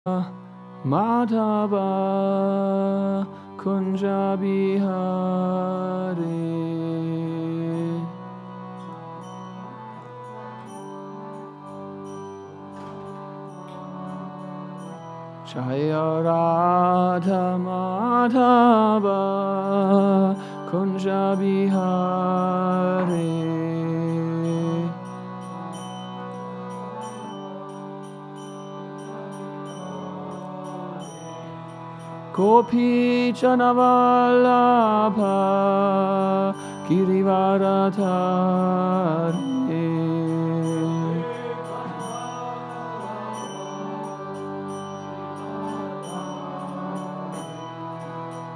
Madhava Kunja Bihari Jaya Radha Madhava Kunja Bihari Gopi Chanavalabha Girivaradhari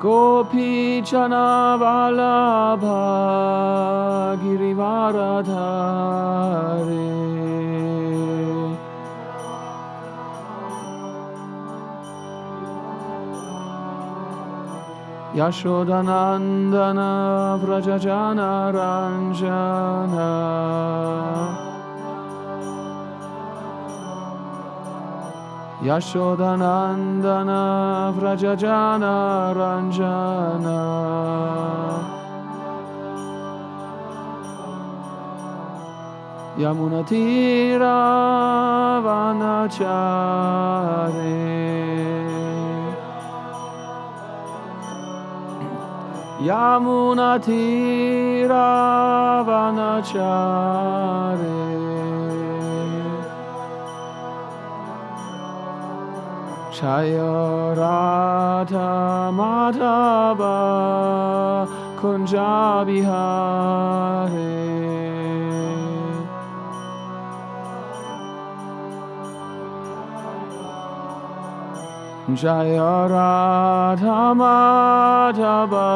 Gopi Chanavalabha Girivaradhari Yashodanandana Vrajajana Ranjana Yashodanandana Vrajajana Ranjana Yamunatira Vanachare Yamunatira Vanachare Jaya Radha Madhava Kunja Bihari Jaya Radha Madhava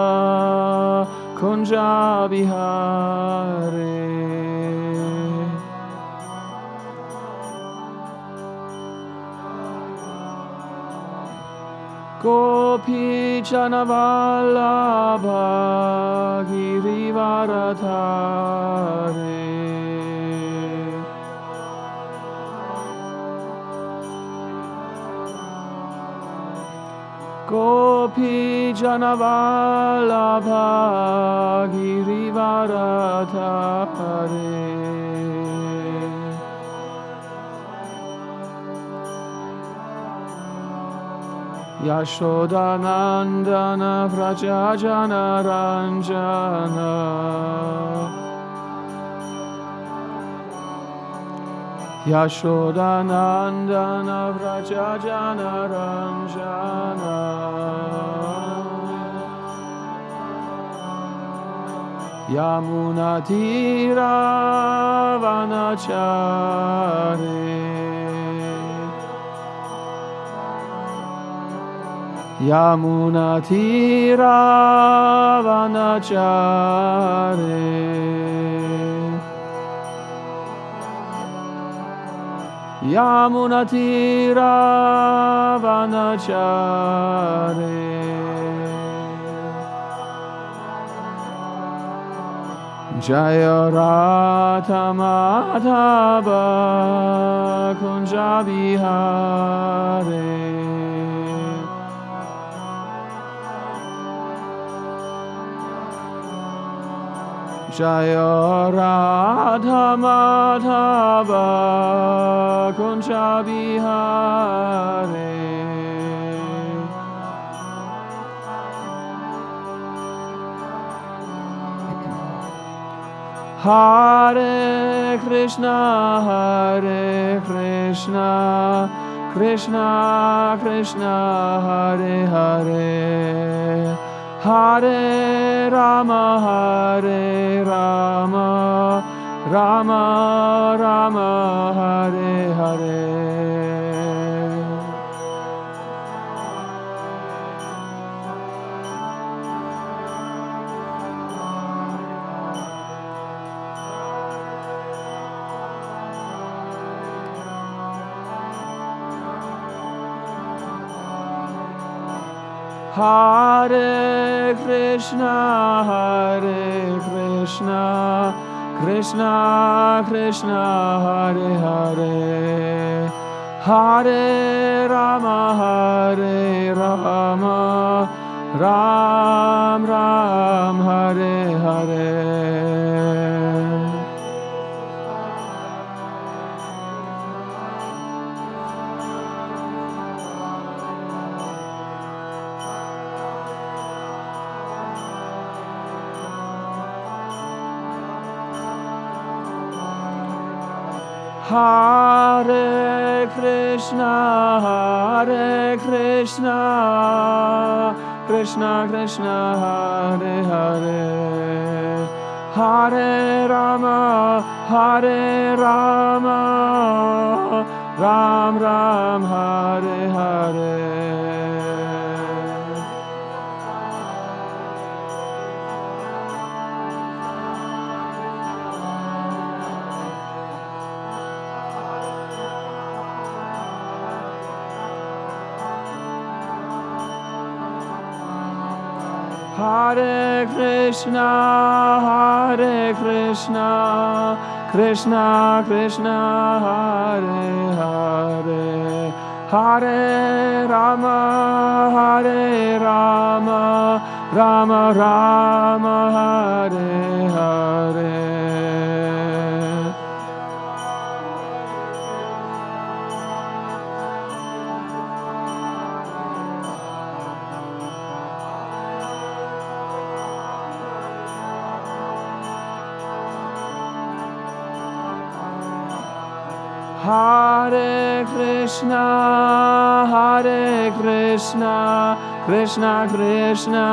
Kunja Bihari Gopi Chanavalabha Girivaradhari Gopi Chanavalabha Girivaradhari Yashodanandana Vrajajana Ranjana Yashodanandana Vrajajana Ranjana Yamunatira Vanachare Yamunatira Vanachare Yamunatira Vanachare Jaya Radha Madhava Kunja Bihari Jaya Radha Madhava Kunja Bihari Hare Krishna Krishna Krishna Hare Hare Hare Rama Rama Rama Hare Hare Hare Krishna Krishna Krishna Hare Hare Hare Rama Ram Ram Hare Hare. Hare Krishna, Krishna Krishna, Hare Hare, Hare Rama, Ram Ram, Hare Hare. Hare Krishna, Krishna Krishna, Hare Hare, Hare Rama, Rama Rama, Hare Hare. Hare Krishna, Krishna Krishna,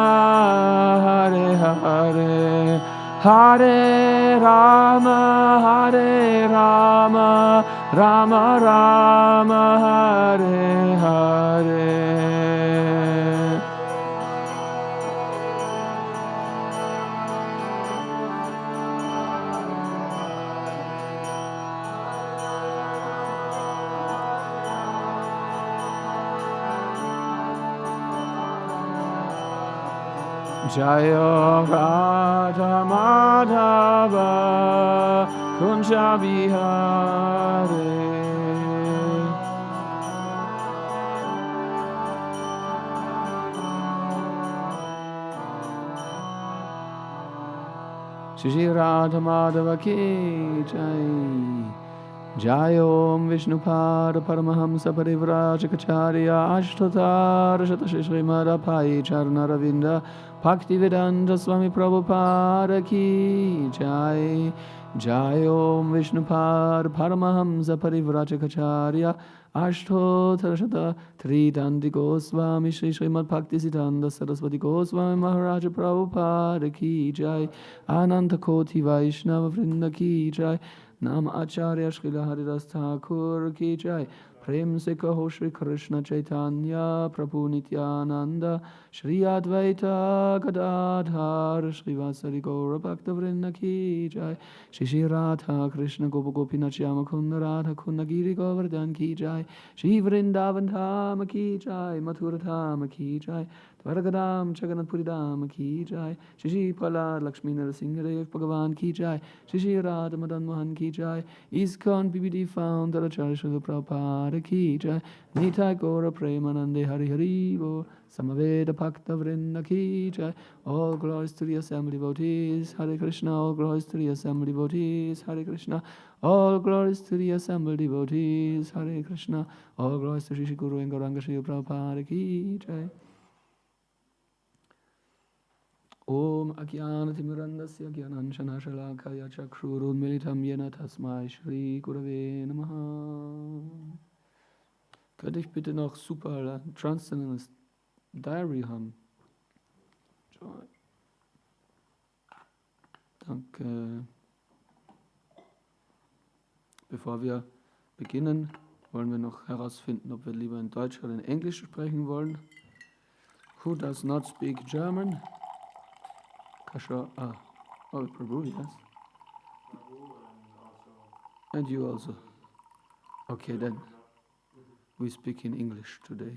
Hare Hare, Hare Rama, Rama Rama, Hare Hare. Jaya Radha Madhava Kunja Vihare. Shri Radha Madhava ki jai. Jayom Vishnupada Paramahamsa Parivrajacharya Ashtotar Shatashi Srimad-Bhagavatam Charnaravinda Bhaktivedanta Swami Prabhupada ki jai. Jayom Vishnupada Paramahamsa Parivrajacharya Ashtotar Shata Tridandi Goswami Shri Srimad Bhaktisiddhanta Saraswati Goswami Maharaja Prabhupada ki jai. Ananta Koti Vaishnava Vrinda ki jai. Nam Acharya Srila Haridas Thakur ki jai. Prem se kaho Shri Krishna Chaitanya Prabhu Nityananda Shri Advaita Gadadhar Shri Vasari Gaura Bhakta Vrinda ki jai. Shri Radha Krishna Gopa Gopinath Shyama Kunda Radha Kunda Giri Govardhan ki jai. Shri Vrindavan Dhama ki jai. Mathura Dhama ki jai. Dwaragadam Jagannath Puri Dhama ki jai. Shri Prahlad Lakshmi Narasimha Bhagavan ki jai. Shri Radha Madan Mohan ki jai. ISKCON BBD founder Acharya Srila Prabhupada ki jai. Nitai Gaura Premanande Hari Hari Bo Samaveda Bhakta Vrinda ki jai. All glories to the assembly devotees, Hare Krishna. All glories to the assembly devotees, Hare Krishna. All glories to the assembly devotees, Hare Krishna. All glories to Shri Guru and Gauranga Srila Prabhupada ki jai. Om Ajnana-timirandasya Jnananjana-shalakaya Chakshurunmilitam Yena Tasmai Shri Gurave Namaha. Könnte ich bitte noch super Transcendence Diary haben? Joy. Danke. Bevor wir beginnen, wollen wir noch herausfinden, ob wir lieber in Deutsch oder in Englisch sprechen wollen. Who does not speak German? Kasha, Prabhu, yes. And you also. Okay, then we speak in English today.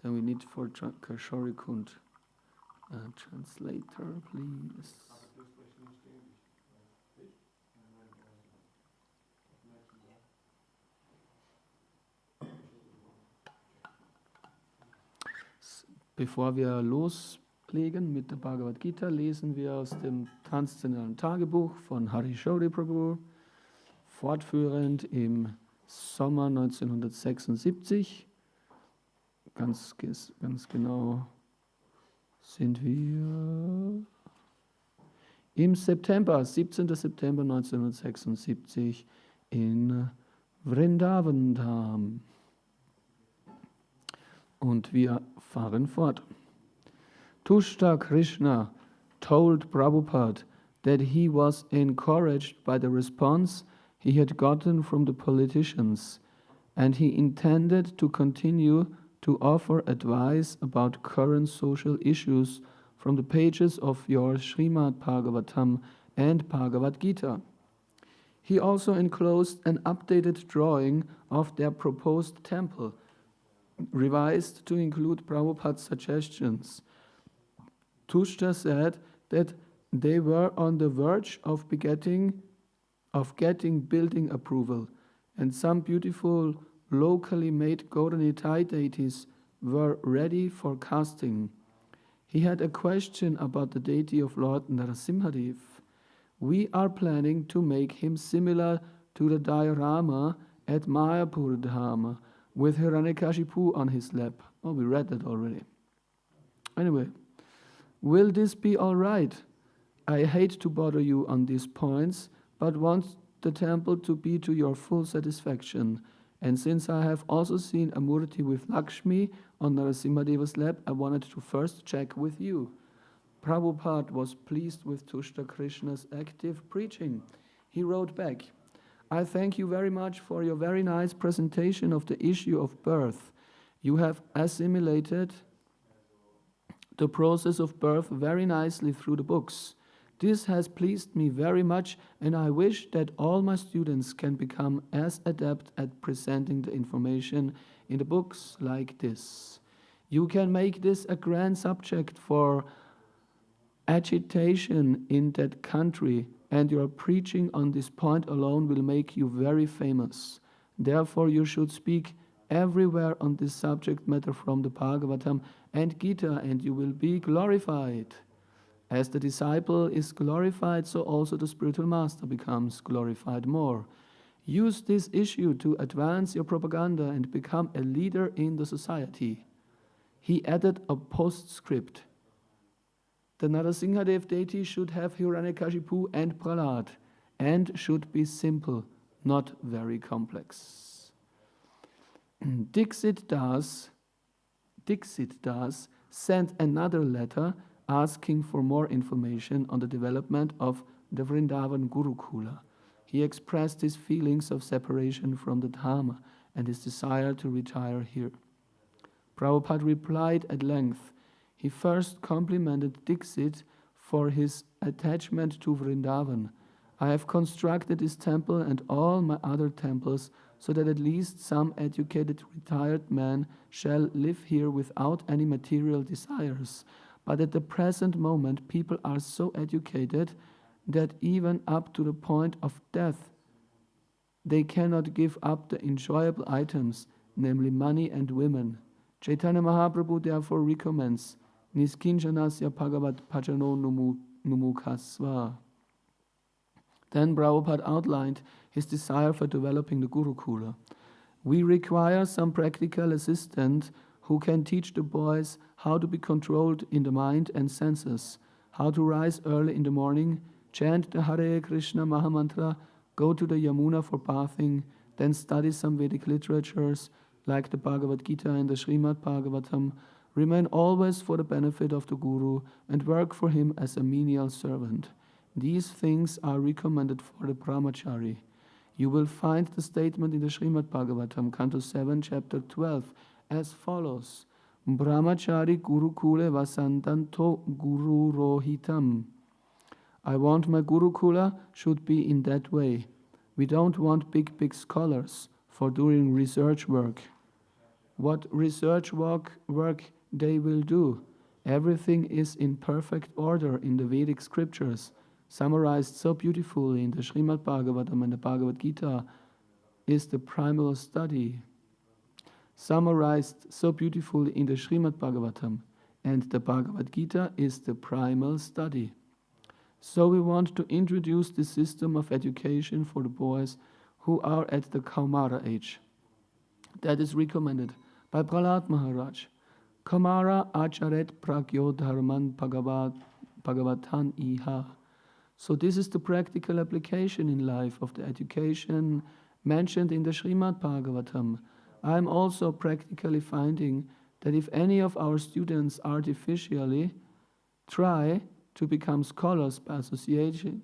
Then we need for Kashori Kund translator, please. Bevor wir loslegen mit der Bhagavad-Gītā, lesen wir aus dem transzendentalen Tagebuch von Hari Prabhu, fortführend im Sommer 1976. Ganz genau sind wir im September, 17. September 1976 in Vrindavan Dham. Und wir fahren fort. Tushta Krishna told Prabhupada that he was encouraged by the response he had gotten from the politicians, and he intended to continue to offer advice about current social issues from the pages of your Srimad-Bhagavatam and Bhagavad-gītā. He also enclosed an updated drawing of their proposed temple, revised to include Prabhupada's suggestions. Tushta said that they were on the verge of getting building approval, and some beautiful locally made Gauranitai deities were ready for casting. He had a question about the deity of Lord Narasimhadev. We are planning to make him similar to the diorama at Mayapur Dhama, with Hiranyakashipu on his lap. Oh, we read that already. Anyway, will this be all right? I hate to bother you on these points, but want the temple to be to your full satisfaction. And since I have also seen a murti with Lakshmi on Narasimhadeva's lap, I wanted to first check with you. Prabhupada was pleased with Tushta Krishna's active preaching. He wrote back, I thank you very much for your very nice presentation of the issue of birth. You have assimilated the process of birth very nicely through the books. This has pleased me very much, and I wish that all my students can become as adept at presenting the information in the books like this. You can make this a grand subject for agitation in that country, and your preaching on this point alone will make you very famous. Therefore, you should speak everywhere on this subject matter from the Bhagavatam and Gita, and you will be glorified. As the disciple is glorified, so also the spiritual master becomes glorified more. Use this issue to advance your propaganda and become a leader in the society. He added a postscript. The Narasimhadev deity should have Hiranyakashipu and Prahlad, and should be simple, not very complex. Dixit Das sent another letter asking for more information on the development of the Vrindavan Gurukula. He expressed his feelings of separation from the Dhamma and his desire to retire here. Prabhupada replied at length. He first complimented Dixit for his attachment to Vrindavan. I have constructed this temple and all my other temples so that at least some educated retired man shall live here without any material desires. But at the present moment, people are so educated that even up to the point of death, they cannot give up the enjoyable items, namely money and women. Chaitanya Mahaprabhu therefore recommends Niskinjanasya Bhagavat Bhajano Numukasva. Then Prabhupada outlined his desire for developing the Gurukula. We require some practical assistant who can teach the boys how to be controlled in the mind and senses, how to rise early in the morning, chant the Hare Krishna Mahamantra, go to the Yamuna for bathing, then study some Vedic literatures like the Bhagavad-gītā and the Srimad-Bhagavatam, remain always for the benefit of the Guru, and work for him as a menial servant. These things are recommended for the brahmachari. You will find the statement in the Srimad-Bhagavatam, Canto 7, Chapter 12, as follows. Brahmachari Gurukule Vasantanto Guru Rohitam. I want my Gurukula should be in that way. We don't want big scholars for doing research work. What research work they will do? Everything is in perfect order in the Vedic scriptures, summarized so beautifully in the Srimad-Bhagavatam and the Bhagavad-gītā, is the primal study. Summarized so beautifully in the Srimad-Bhagavatam and the Bhagavad Gita is the primal study. So we want to introduce this system of education for the boys who are at the Kaumara age. That is recommended by Prahlad Maharaj. Kaumara acharet pragyo dharman bhagavatan iha. So this is the practical application in life of the education mentioned in the Srimad-Bhagavatam. I am also practically finding that if any of our students artificially try to become scholars by associating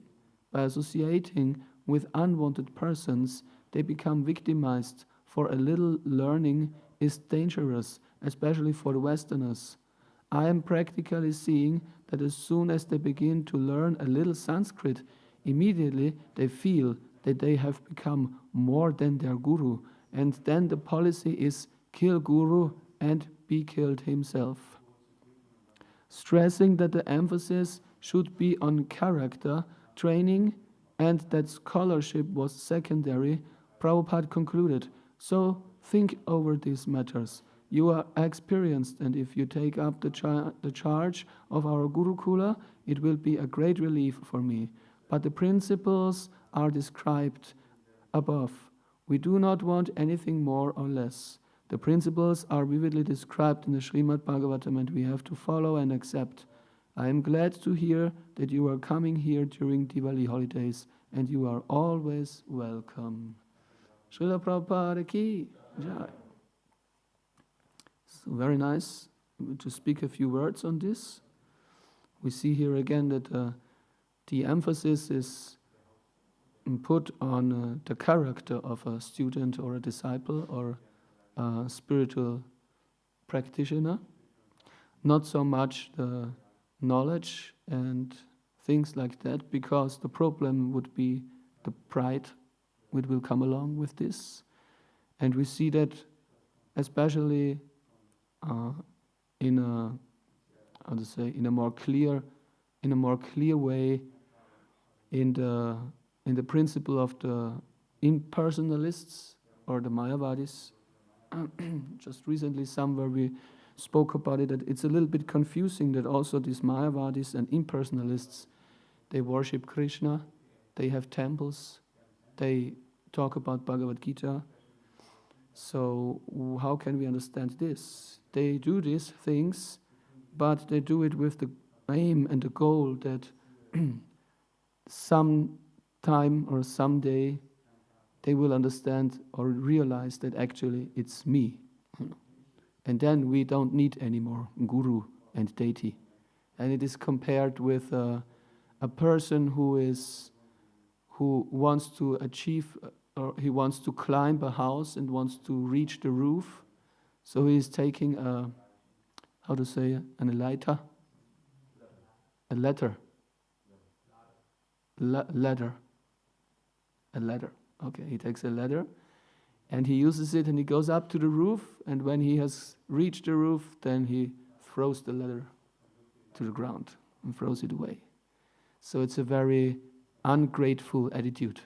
with unwanted persons, they become victimized, for a little learning is dangerous, especially for the Westerners. I am practically seeing that as soon as they begin to learn a little Sanskrit, immediately they feel that they have become more than their guru, and then the policy is kill guru and be killed himself. Stressing that the emphasis should be on character training and that scholarship was secondary, Prabhupada concluded, so think over these matters. You are experienced, and if you take up the charge of our Gurukula, it will be a great relief for me. But the principles are described above. We do not want anything more or less. The principles are vividly described in the Srimad-Bhagavatam, and we have to follow and accept. I am glad to hear that you are coming here during Diwali holidays, and you are always welcome. Srila Prabhupada ki jai. So very nice to speak a few words on this. We see here again that the emphasis is put on the character of a student or a disciple or a spiritual practitioner, not so much the knowledge and things like that, because the problem would be the pride which will come along with this. And we see that especially in a more clear way in the principle of the impersonalists or the Mayavadis. Just recently somewhere we spoke about it, that it's a little bit confusing that also these Mayavadis and impersonalists, they worship Krishna, they have temples, they talk about Bhagavad Gita. So how can we understand this? They do these things, but they do it with the aim and the goal that some time or someday they will understand or realize that actually it's me. And then we don't need any more guru and deity. And it is compared with a person who wants to achieve, or he wants to climb a house and wants to reach the roof. So he is taking a ladder. Okay, he takes a ladder and he uses it and he goes up to the roof, and when he has reached the roof, then he throws the ladder to the ground and throws it away. So it's a very ungrateful attitude.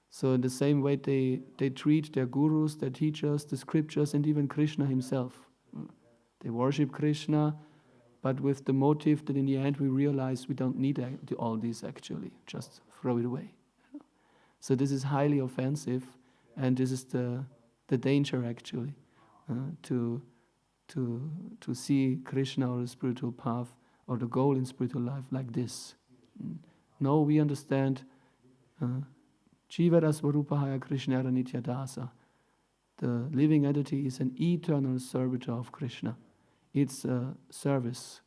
So in the same way they treat their gurus, their teachers, the scriptures, and even Krishna himself. They worship Krishna, but with the motive that in the end we realize we don't need all this actually, just throw it away. So this is highly offensive, and this is the danger actually, to see Krishna or the spiritual path or the goal in spiritual life like this. No, we understand Jivara Svarupahaya Krishnara Nitya Dasa. The living entity is an eternal servitor of Krishna. It's a service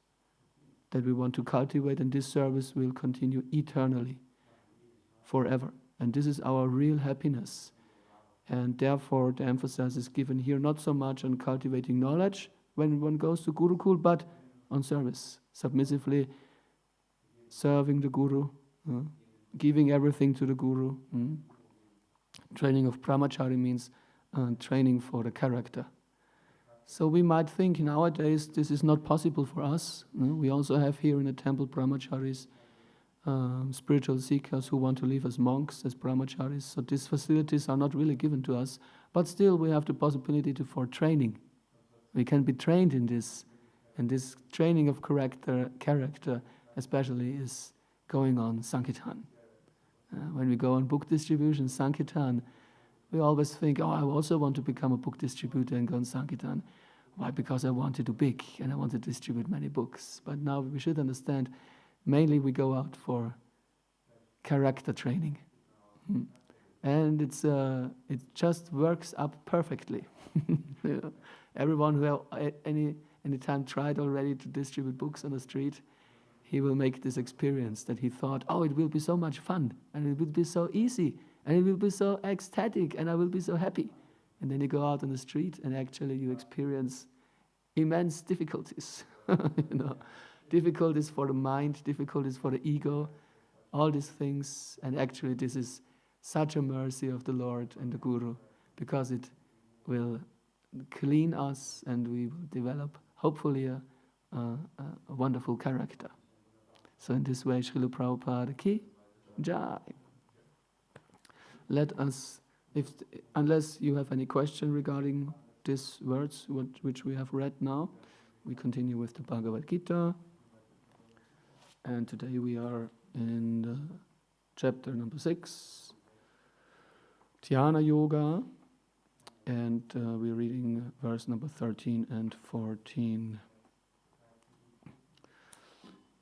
that we want to cultivate, and this service will continue eternally, forever. And this is our real happiness. And therefore the emphasis is given here not so much on cultivating knowledge when one goes to Gurukul, but on service, submissively serving the Guru, giving everything to the Guru. Training of brahmachari means training for the character. So we might think nowadays this is not possible for us. We also have here in the temple brahmacharis, spiritual seekers who want to live as monks, as brahmacharis. So these facilities are not really given to us, but still we have the possibility for training. We can be trained in this And this training of character especially is going on Sankirtan. When we go on book distribution, Sankirtan, we always think, oh, I also want to become a book distributor and go on Sankirtan. Why? Because I want to do big and I want to distribute many books. But now we should understand, mainly we go out for character training. And it just works up perfectly. You know? Everyone who any time tried already to distribute books on the street, he will make this experience that he thought, oh, it will be so much fun, and it will be so easy, and it will be so ecstatic, and I will be so happy. And then you go out on the street, and actually you experience immense difficulties. You know, difficulties for the mind, difficulties for the ego, all these things. And actually this is such a mercy of the Lord and the Guru, because it will clean us, and we will develop, hopefully, a wonderful character. So in this way, Srila Prabhupada ki jai. Let us, unless you have any question regarding these words which we have read now, we continue with the Bhagavad Gita. And today we are in the chapter number 6, Dhyana Yoga, and we're reading verse number 13 and 14.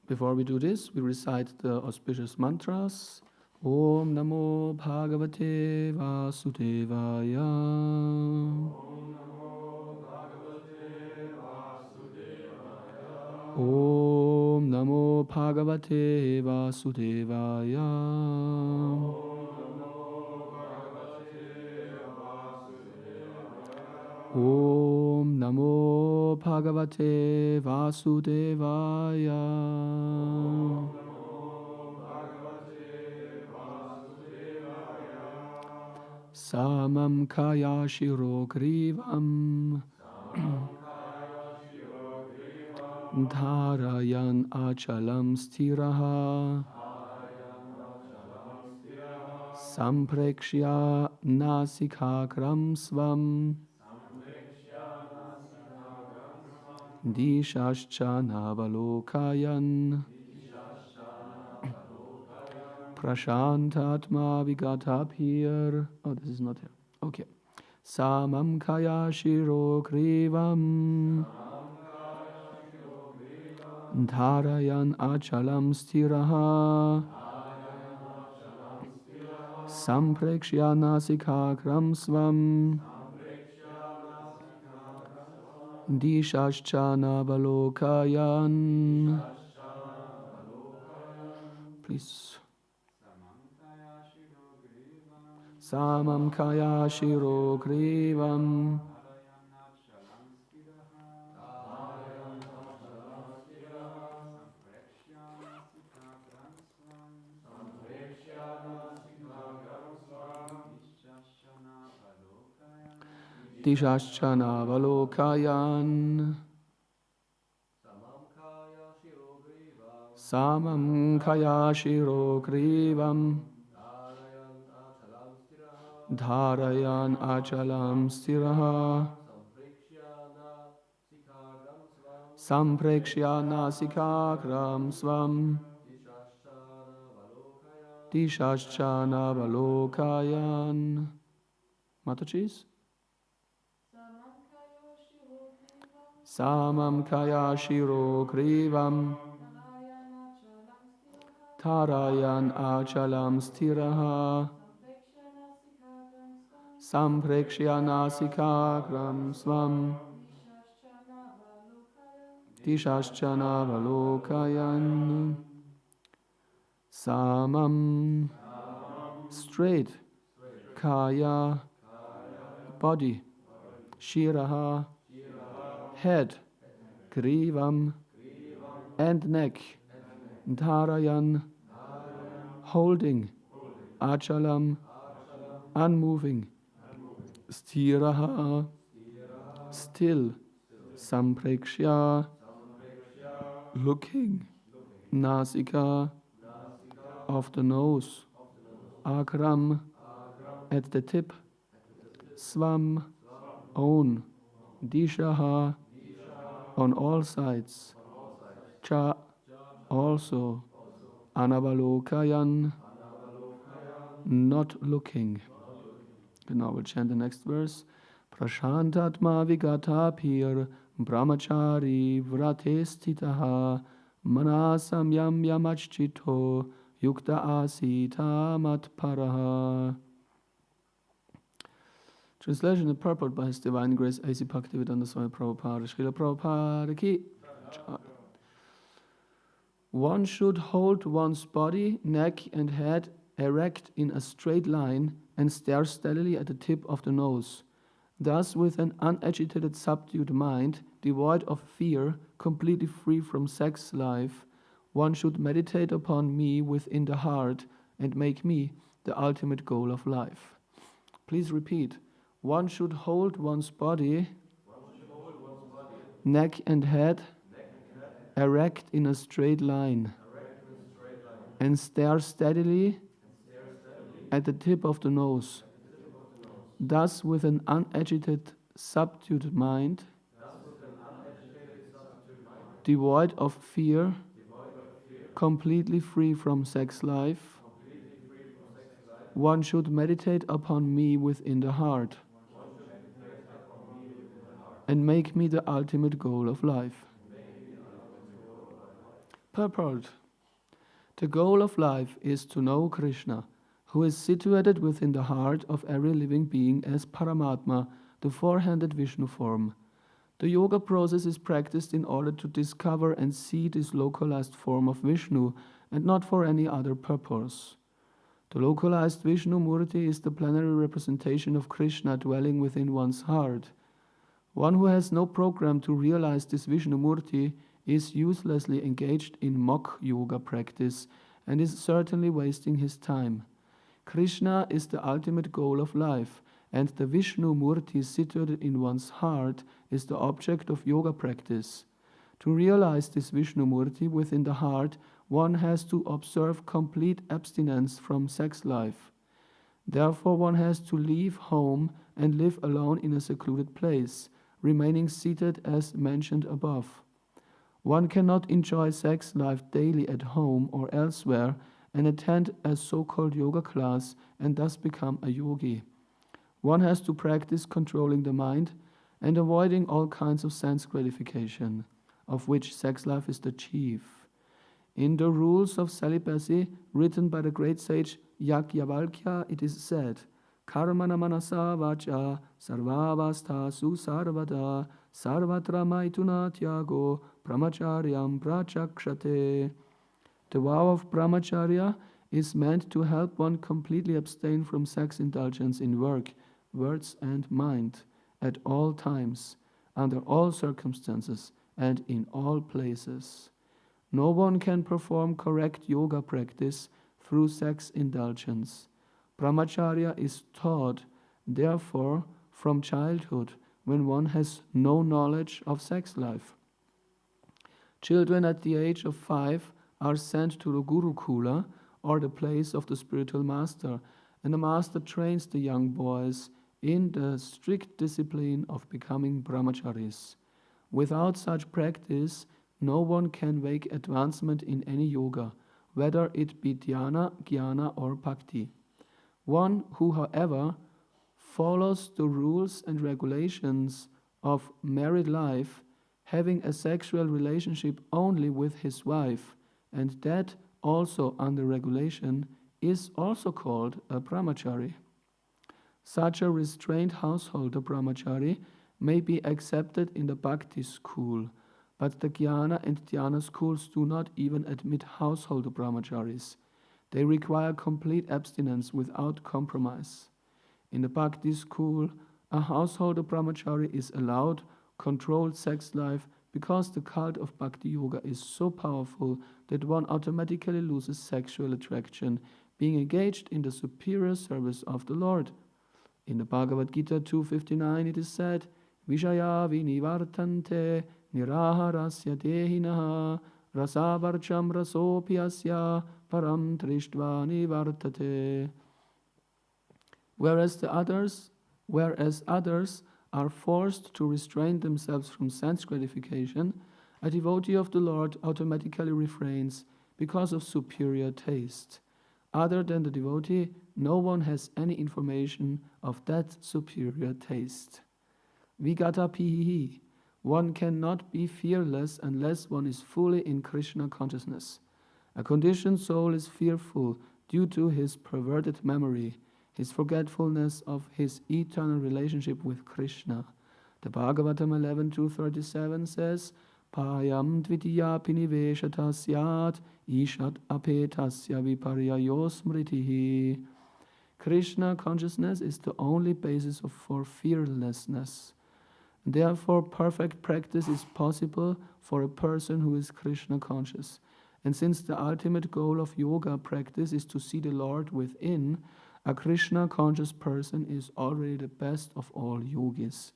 Before we do this, we recite the auspicious mantras. Om Namo Bhagavate Vasudevaya. Om Namo Bhagavate Vasudevaya. Om Namo Bhagavate Vasudevaya. Om Namo Bhagavate Vasudevaya. Samam kaya shiro grivam dharayan achalam stiraha samprekshya nasikakram svam dishashchanavalokayan prashantatma vigatapir. Oh, this is not here. Okay. Samam kaya shiro krivam dharayan achalam stiraha samprekshya nasikakram svam dishashchanavalokayan. Please. Samam kaya shiro krivam dishashchanavalokayan. Samam kaya shiro krivam dharayan achalam stiraha samprekshya nasikakram svam dishashchanavalokayan. Matachis? Samam kaya shiro krivam dharayan achalam stiraha samprekshya nasikakram svam dishashchanavalokayan. Samam, straight, kaya, body, shiraha, head, grivam, and neck, dharayan, holding, achalam, unmoving, stiraha, still, samprekshya, looking, nasika, of the nose, akram, at the tip, svam, own, dishaha, on all sides, cha, also, anavalokayan, not looking. Now we'll chant the next verse. Prashantatma vigatapir brahmachari vratestitaha manasam yam yamachchito yukta asita matparaha. Translation and purport by His Divine Grace A.C. Bhaktivedanta Swami Prabhupada. Srila Prabhupada ki. One should hold one's body, neck and head erect in a straight line and stare steadily at the tip of the nose. Thus, with an unagitated, subdued mind, devoid of fear, completely free from sex life, one should meditate upon me within the heart and make me the ultimate goal of life. Please repeat. One should hold one's body, neck and head erect in a straight line and stare steadily at the tip of the nose. Thus, with an unagitated, subdued mind, devoid of fear, completely free from sex life, one should meditate upon me within the heart and make me the ultimate goal of life. Purport. The goal of life is to know Krishna, who is situated within the heart of every living being as Paramatma, the four-handed Vishnu form. The yoga process is practiced in order to discover and see this localized form of Vishnu and not for any other purpose. The localized Vishnu Murti is the plenary representation of Krishna dwelling within one's heart. One who has no program to realize this Vishnu Murti is uselessly engaged in mock yoga practice and is certainly wasting his time. Krishna is the ultimate goal of life, and the Vishnu Murti situated in one's heart is the object of yoga practice. To realize this Vishnu Murti within the heart, one has to observe complete abstinence from sex life. Therefore, one has to leave home and live alone in a secluded place, remaining seated as mentioned above. One cannot enjoy sex life daily at home or elsewhere and attend a so-called yoga class and thus become a yogi. One has to practice controlling the mind and avoiding all kinds of sense gratification, of which sex life is the chief. In the rules of celibacy, written by the great sage Yajnavalkya, it is said, Karmana manasa vacha sarvavastha susarvada sarvatra maituna tyago brahmacharyam prachakshate. The vow of brahmacharya is meant to help one completely abstain from sex indulgence in work, words and mind, at all times, under all circumstances, and in all places. No one can perform correct yoga practice through sex indulgence. Brahmacharya is taught, therefore, from childhood, when one has no knowledge of sex life. Children at the age of 5 are sent to the Gurukula, or the place of the spiritual master, and the master trains the young boys in the strict discipline of becoming brahmacharis. Without such practice, no one can make advancement in any yoga, whether it be dhyana, jnana, or bhakti. One who, however, follows the rules and regulations of married life, having a sexual relationship only with his wife, and that also under regulation, is also called a brahmachari. Such a restrained householder brahmachari may be accepted in the bhakti school, but the jnana and dhyana schools do not even admit householder brahmacharis. They require complete abstinence without compromise. In the bhakti school, a householder brahmachari is allowed controlled sex life because the cult of bhakti yoga is so powerful that one automatically loses sexual attraction, being engaged in the superior service of the Lord. In the Bhagavad-gītā 2.59 it is said, Vishaya vinivartante niraharasya dehinaha rasavarcham rasopyasya param trishtva nivartate. Whereas others are forced to restrain themselves from sense gratification, a devotee of the Lord automatically refrains because of superior taste. Other than the devotee, no one has any information of that superior taste. Vigata pihi. One cannot be fearless unless one is fully in Krishna consciousness. A conditioned soul is fearful due to his perverted memory, his forgetfulness of his eternal relationship with Krishna. The Bhagavatam 11:237 says, Payam dvitiya piniveshata syat ishat apetasya viparyayo smritihi. Krishna consciousness is the only basis for fearlessness. Therefore, perfect practice is possible for a person who is Krishna conscious. And since the ultimate goal of yoga practice is to see the Lord within, a Krishna conscious person is already the best of all yogis.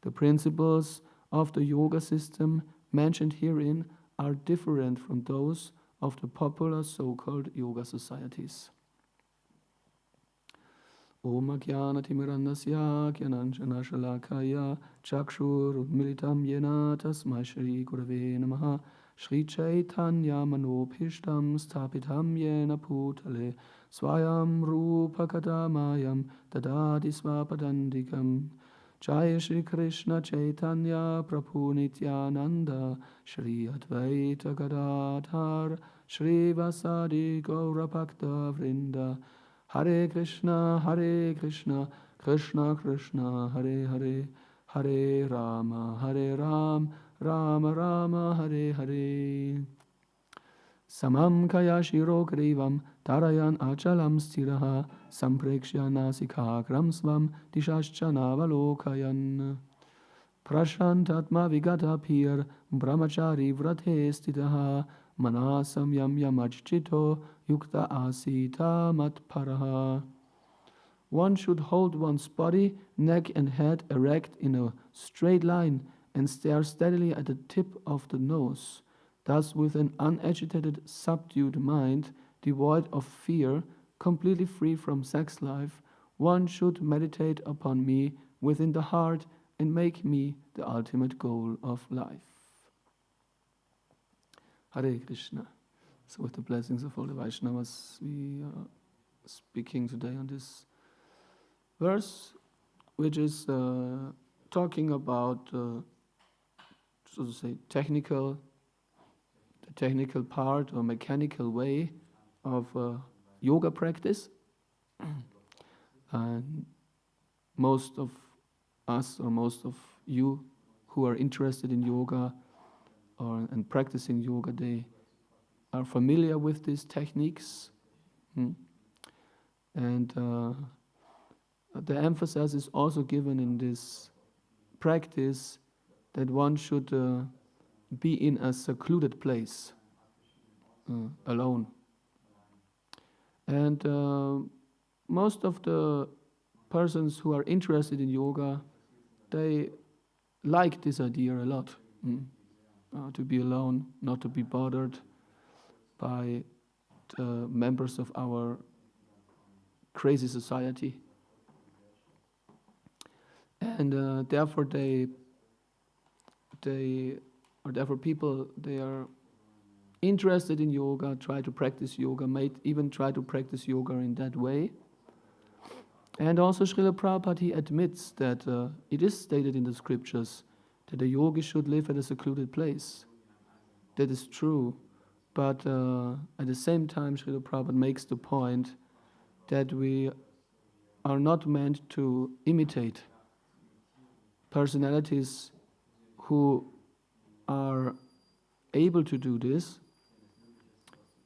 The principles of the yoga system mentioned herein are different from those of the popular so-called yoga societies. Om Jnana-timirandasya Jnananjana Shalakaya Chakshur Udmilitam Yena Tasmai Shri Gurave Namaha Shri Chaitanya Manopishtam Stapitam Yena Putale Swayam Rupa Kadamayam Dadadi Swapadandikam Jaya Shri Krishna Chaitanya Prabhu Nityananda Shri Advaita Gadadhar Shri Vasadi Gaurabhakta Vrinda Hare Krishna, Krishna Krishna, Hare Hare, Hare Ram, Rama Rama, Hare Hare. Samam kaya shiro grivam, tarayan achalam stiraha, samprekshya nasikagram svam, dishashchana valokayan. Prashantatma vigata pir, brahmachari vrate stitaha, manasam yam yamajchito, yukta asita matparaha. One should hold one's body, neck and head erect in a straight line and stare steadily at the tip of the nose. Thus, with an unagitated, subdued mind, devoid of fear, completely free from sex life, one should meditate upon me within the heart and make me the ultimate goal of life. Hare Krishna. So with the blessings of all the Vaishnavas, we are speaking today on this verse, which is talking about, so to say, the technical part or mechanical way of yoga practice. And most of us or most of you who are interested in yoga and practicing yoga, they are familiar with these techniques. And the emphasis is also given in this practice that one should be in a secluded place, alone. And most of the persons who are interested in yoga, they like this idea a lot. To be alone, not to be bothered by the members of our crazy society. And therefore people, they are interested in yoga, try to practice yoga, might even try to practice yoga in that way. And also Srila Prabhupada, he admits that it is stated in the scriptures that a yogi should live at a secluded place. That is true. But at the same time, Srila Prabhupada makes the point that we are not meant to imitate personalities who are able to do this.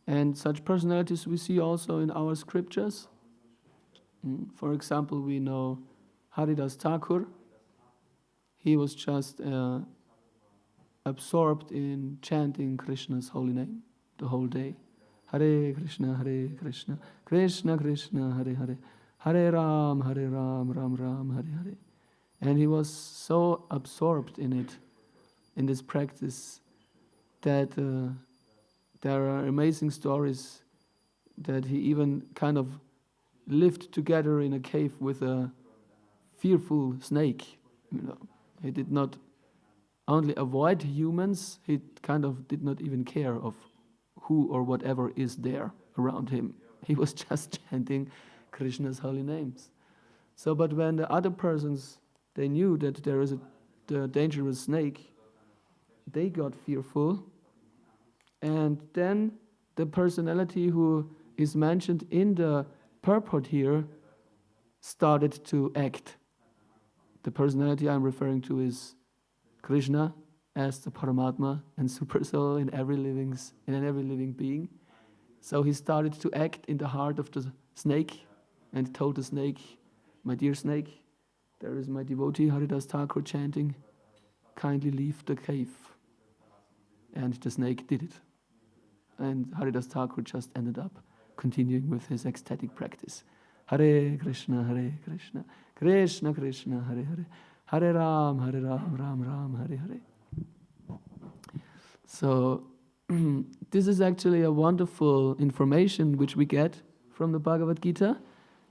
And such personalities we see also in our scriptures. For example, we know Haridas Thakur. He was just absorbed in chanting Krishna's holy name the whole day. Hare Krishna, Krishna Krishna, Hare Hare, Hare Ram, Ram Ram, Hare Hare. And he was so absorbed in it, in this practice, that there are amazing stories that he even kind of lived together in a cave with a fearful snake He did not only avoid humans, he kind of did not even care of who or whatever is there around him. He was just chanting Krishna's holy names. So, but when the other persons, they knew that there is the dangerous snake, they got fearful, and then the personality who is mentioned in the purport here started to act. The personality I'm referring to is Krishna as the Paramatma and Super Soul in every living being. So he started to act in the heart of the snake and told the snake, "My dear snake, there is my devotee Haridas Thakur chanting, kindly leave the cave." And the snake did it. And Haridas Thakur just ended up continuing with his ecstatic practice. Hare Krishna, Krishna Krishna, Hare Hare, Hare Ram, Ram Ram, Hare Hare. So this is actually a wonderful information which we get from the Bhagavad Gita,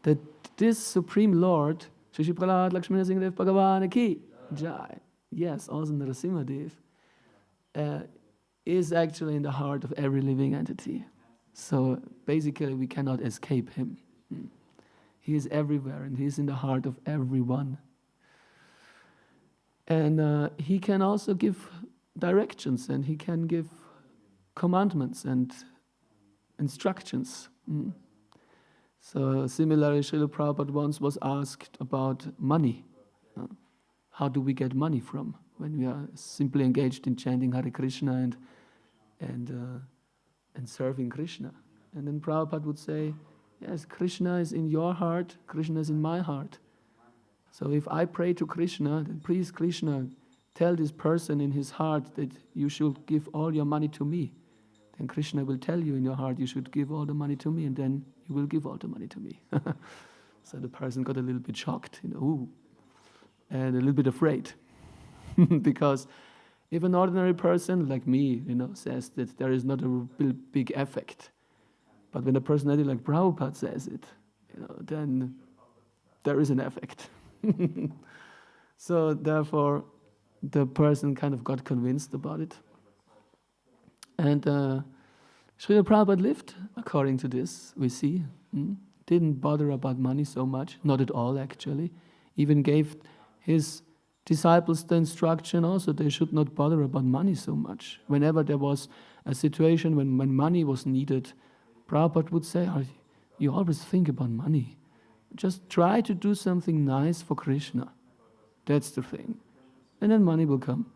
that this Supreme Lord, Shri Shri Prahlad Lakshmana Singhadev Bhagavan Ki Jai, yes, also Narasimhadev, is actually in the heart of every living entity. So basically we cannot escape him. He is everywhere and he is in the heart of everyone. And he can also give directions and he can give commandments and instructions. So similarly, Srila Prabhupada once was asked about money. How do we get money from when we are simply engaged in chanting Hare Krishna and serving Krishna? And then Prabhupada would say, yes, Krishna is in your heart, Krishna is in my heart. So if I pray to Krishna, then please Krishna, tell this person in his heart that you should give all your money to me. Then Krishna will tell you in your heart you should give all the money to me, and then you will give all the money to me. So the person got a little bit shocked, and a little bit afraid. Because if an ordinary person like me, says that there is not a big effect, but when a personality like Prabhupada says it, then there is an effect. So therefore, the person kind of got convinced about it. And Srila Prabhupada lived according to this, we see. Didn't bother about money so much, not at all actually. Even gave his disciples the instruction also they should not bother about money so much. Whenever there was a situation when money was needed, Prabhupada would say, you always think about money. Just try to do something nice for Krishna. That's the thing. And then money will come.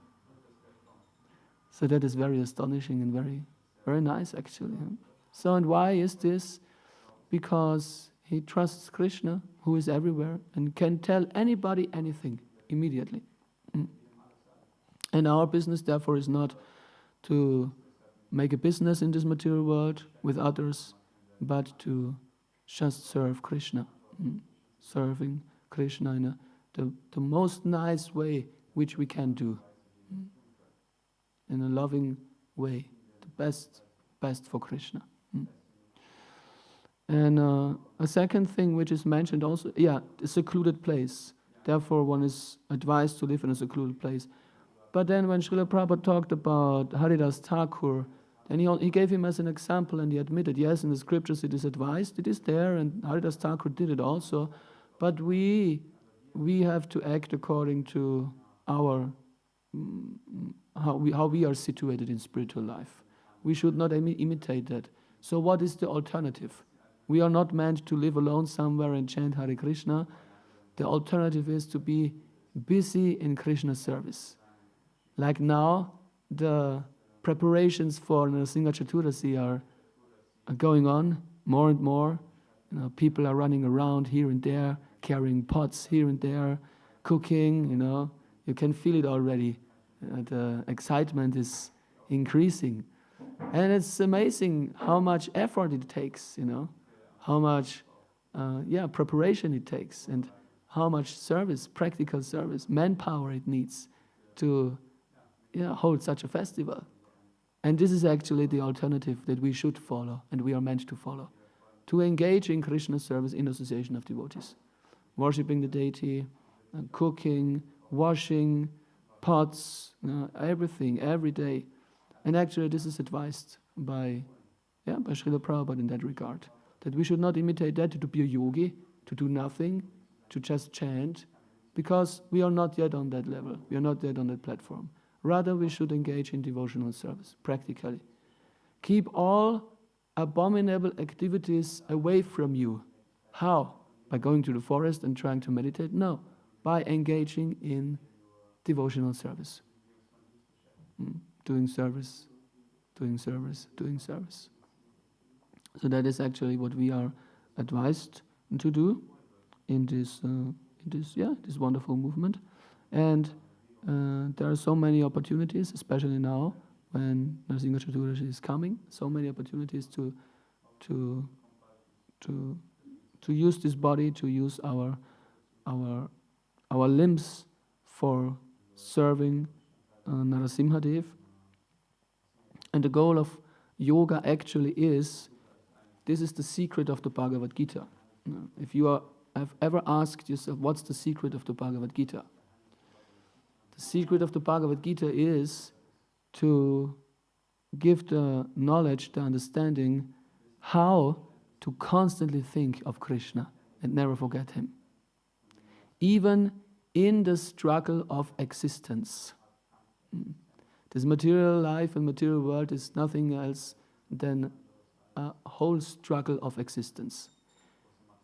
So that is very astonishing and very, very nice actually. So, and why is this? Because he trusts Krishna, who is everywhere, and can tell anybody anything immediately. And our business, therefore, is not to make a business in this material world with others, but to just serve Krishna. Serving Krishna in the most nice way which we can do. In a loving way, the best for Krishna. And a second thing which is mentioned also, a secluded place. Therefore, one is advised to live in a secluded place. But then when Srila Prabhupada talked about Haridas Thakur, then he gave him as an example and he admitted, yes, in the scriptures it is advised, it is there, and Haridas Thakur did it also. But we have to act according to our how we are situated in spiritual life. We should not imitate that. So what is the alternative? We are not meant to live alone somewhere and chant Hare Krishna. The alternative is to be busy in Krishna's service. Like now, the preparations for Nrsimha Chaturasi are going on more and more. People are running around here and there, carrying pots here and there, cooking, You can feel it already. The excitement is increasing. And it's amazing how much effort it takes, how much preparation it takes, and how much service, practical service, manpower it needs to hold such a festival. And this is actually the alternative that we should follow, and we are meant to follow. To engage in Krishna service in association of devotees. Worshipping the deity, cooking, washing pots, everything, every day. And actually this is advised by Srila Prabhupada in that regard, that we should not imitate that, to be a yogi, to do nothing, to just chant, because we are not yet on that level, we are not yet on that platform. Rather, we should engage in devotional service, practically. Keep all abominable activities away from you. How? By going to the forest and trying to meditate? No, by engaging in devotional service. Doing service, doing service, doing service. So that is actually what we are advised to do in this wonderful movement. And there are so many opportunities, especially now when Narasimha Chaturdashi is coming. So many opportunities to use this body, to use our limbs for serving Narasimha Dev. And the goal of yoga actually is, this is the secret of the Bhagavad Gita. If you have ever asked yourself, what's the secret of the Bhagavad Gita? The secret of the Bhagavad Gita is to give the knowledge, the understanding, how to constantly think of Krishna and never forget him. Even in the struggle of existence. This material life and material world is nothing else than a whole struggle of existence.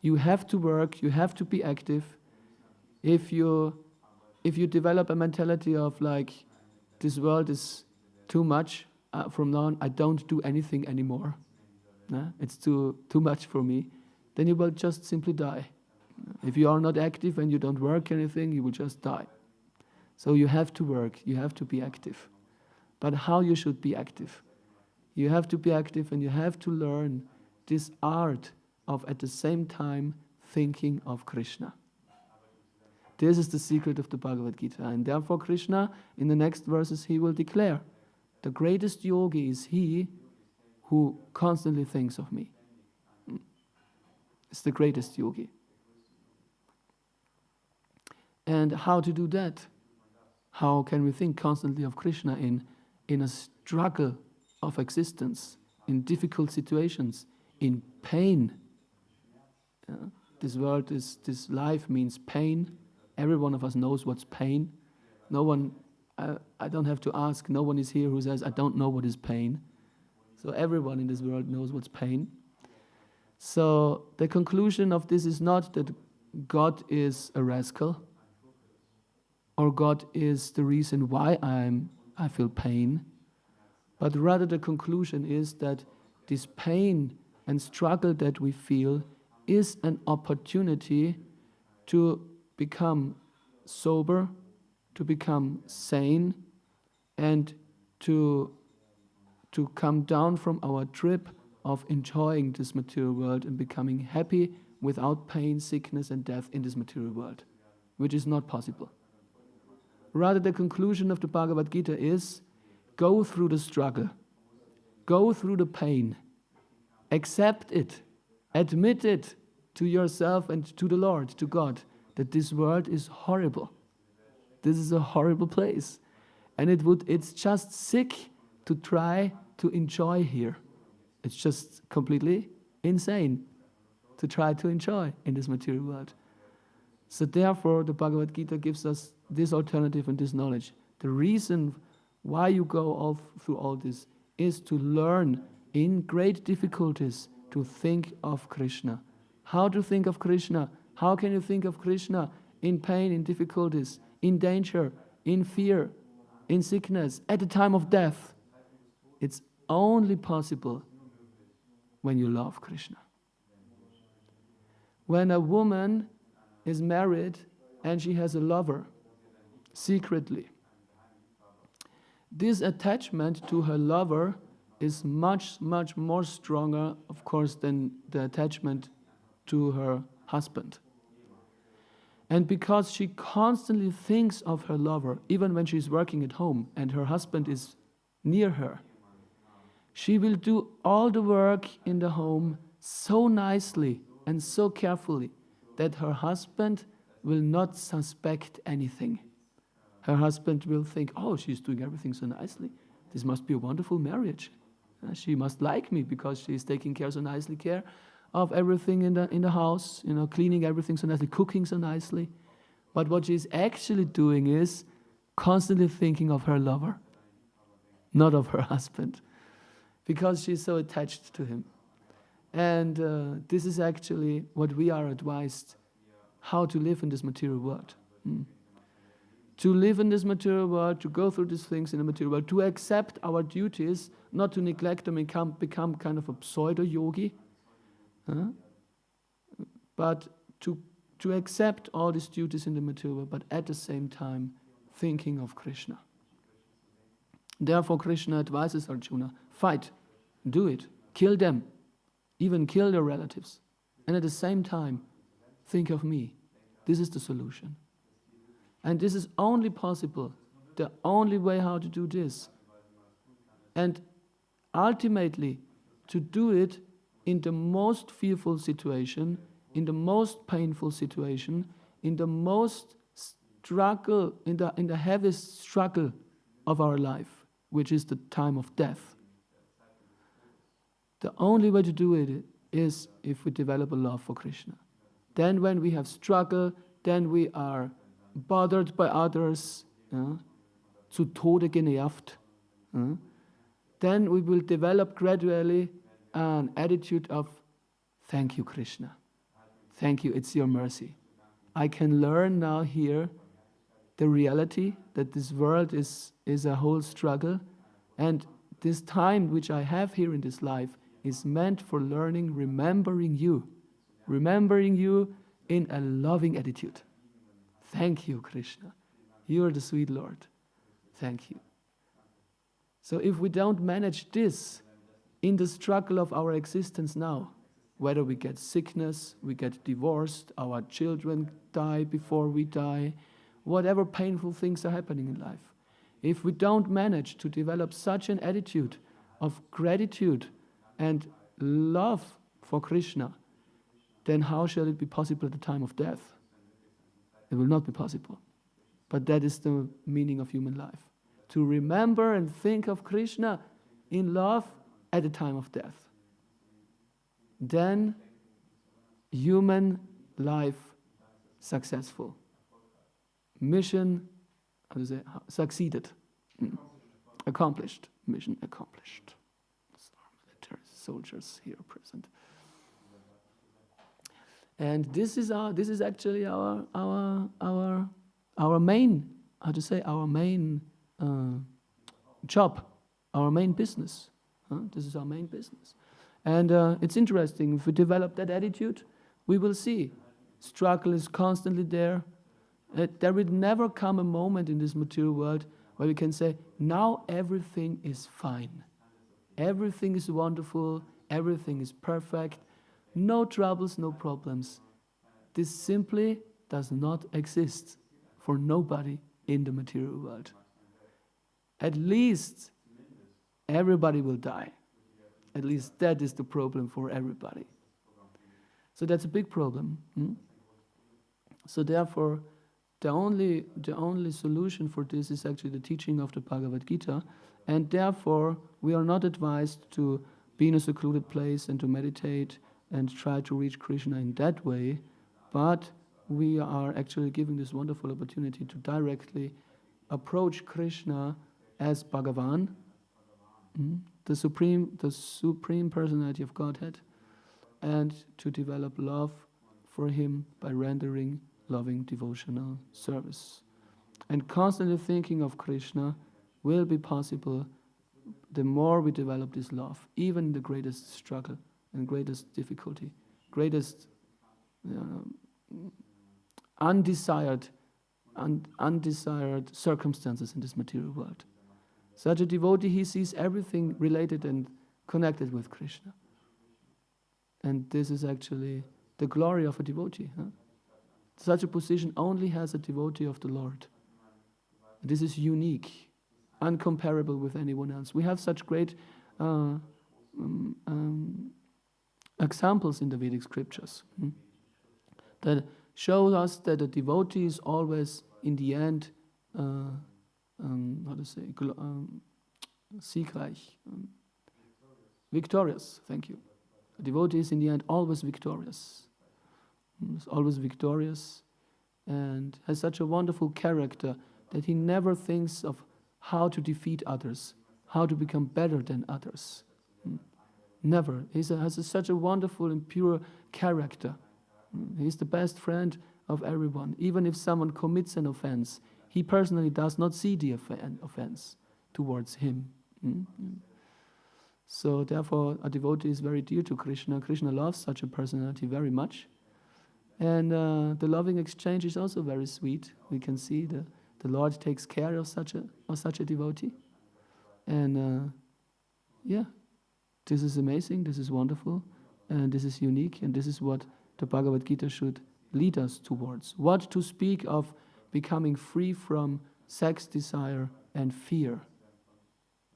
You have to work, you have to be active. If you develop a mentality of like, this world is too much, from now on I don't do anything anymore, it's too much for me, then you will just simply die. If you are not active and you don't work anything, you will just die. So you have to work, you have to be active. But how you should be active? You have to be active and you have to learn this art of at the same time thinking of Krishna. This is the secret of the Bhagavad Gita. And therefore Krishna, in the next verses, he will declare, the greatest yogi is he who constantly thinks of me. It's the greatest yogi. And how to do that? How can we think constantly of Krishna in a struggle of existence, in difficult situations, in pain? This life means pain. Every one of us knows what's pain. No one, I don't have to ask, no one is here who says, I don't know what is pain. So everyone in this world knows what's pain. So the conclusion of this is not that God is a rascal, or God is the reason why I feel pain, but rather the conclusion is that this pain and struggle that we feel is an opportunity to become sober, to become sane, and to come down from our trip of enjoying this material world and becoming happy without pain, sickness and death in this material world, which is not possible. Rather, the conclusion of the Bhagavad Gita is, go through the struggle, go through the pain, accept it, admit it to yourself and to the Lord, to God, that this world is horrible. This is a horrible place. And it's just sick to try to enjoy here. It's just completely insane to try to enjoy in this material world. So therefore, the Bhagavad Gita gives us this alternative and this knowledge. The reason why you go through all this is to learn in great difficulties to think of Krishna. How to think of Krishna? How can you think of Krishna in pain, in difficulties, in danger, in fear, in sickness, at the time of death? It's only possible when you love Krishna. When a woman is married and she has a lover, secretly, this attachment to her lover is much, much more stronger, of course, than the attachment to her husband. And because she constantly thinks of her lover, even when she's working at home and her husband is near her, she will do all the work in the home so nicely and so carefully that her husband will not suspect anything. Her husband will think, oh, she's doing everything so nicely. This must be a wonderful marriage. She must like me because she's taking so nicely care of everything in the house, cleaning everything so nicely, cooking so nicely. But what she's actually doing is constantly thinking of her lover, not of her husband, because she's so attached to him. And this is actually what we are advised, how to live in this material world. To live in this material world, to go through these things in the material world, to accept our duties, not to neglect them and become kind of a pseudo-yogi, but to accept all these duties in the material world, but at the same time thinking of Krishna. Therefore Krishna advises Arjuna, fight, do it, kill them, even kill their relatives, and at the same time think of me. This is the solution. And this is only possible, the only way how to do this. And ultimately, to do it in the most fearful situation, in the most painful situation, in the most struggle, in the heaviest struggle of our life, which is the time of death. The only way to do it is if we develop a love for Krishna. Then when we have struggle, then we are bothered by others, zu Tode genervt, then we will develop gradually an attitude of, thank you, Krishna. Thank you, it's your mercy. I can learn now here the reality that this world is a whole struggle, and this time which I have here in this life is meant for learning, remembering you in a loving attitude. Thank you, Krishna. You are the sweet Lord. Thank you. So if we don't manage this in the struggle of our existence now, whether we get sickness, we get divorced, our children die before we die, whatever painful things are happening in life, if we don't manage to develop such an attitude of gratitude and love for Krishna, then how shall it be possible at the time of death? It will not be possible. But that is the meaning of human life. To remember and think of Krishna in love at the time of death. Then human life successful. Mission, succeeded. Accomplished. Mission accomplished. Military soldiers here present. And this is actually our main, our main job, our main business. This is our main business. And it's interesting, if we develop that attitude, we will see struggle is constantly there. There will never come a moment in this material world where we can say, now everything is fine. Everything is wonderful, everything is perfect. No troubles, no problems. This simply does not exist for nobody in the material world. At least everybody will die. At least that is the problem for everybody. So that's a big problem. So therefore, the only solution for this is actually the teaching of the Bhagavad Gita, and therefore we are not advised to be in a secluded place and to meditate and try to reach Krishna in that way, but we are actually given this wonderful opportunity to directly approach Krishna as Bhagavan, the supreme personality of Godhead, and to develop love for him by rendering loving devotional service. And constantly thinking of Krishna will be possible the more we develop this love, even in the greatest struggle and greatest difficulty, greatest undesired circumstances in this material world. Such a devotee, he sees everything related and connected with Krishna. And this is actually the glory of a devotee. Such a position only has a devotee of the Lord. This is unique, uncomparable with anyone else. We have such great examples in the Vedic scriptures that show us that a devotee is always, in the end, how to say, siegreich, victorious, thank you. A devotee is in the end always victorious. Is always victorious and has such a wonderful character that he never thinks of how to defeat others, how to become better than others. Never. He has such a wonderful and pure character. He's the best friend of everyone. Even if someone commits an offense, he personally does not see the offense towards him. So therefore, a devotee is very dear to Krishna. Krishna loves such a personality very much. And the loving exchange is also very sweet. We can see the Lord takes care of such a devotee. And this is amazing, this is wonderful, and this is unique, and this is what the Bhagavad Gita should lead us towards. What to speak of becoming free from sex desire and fear.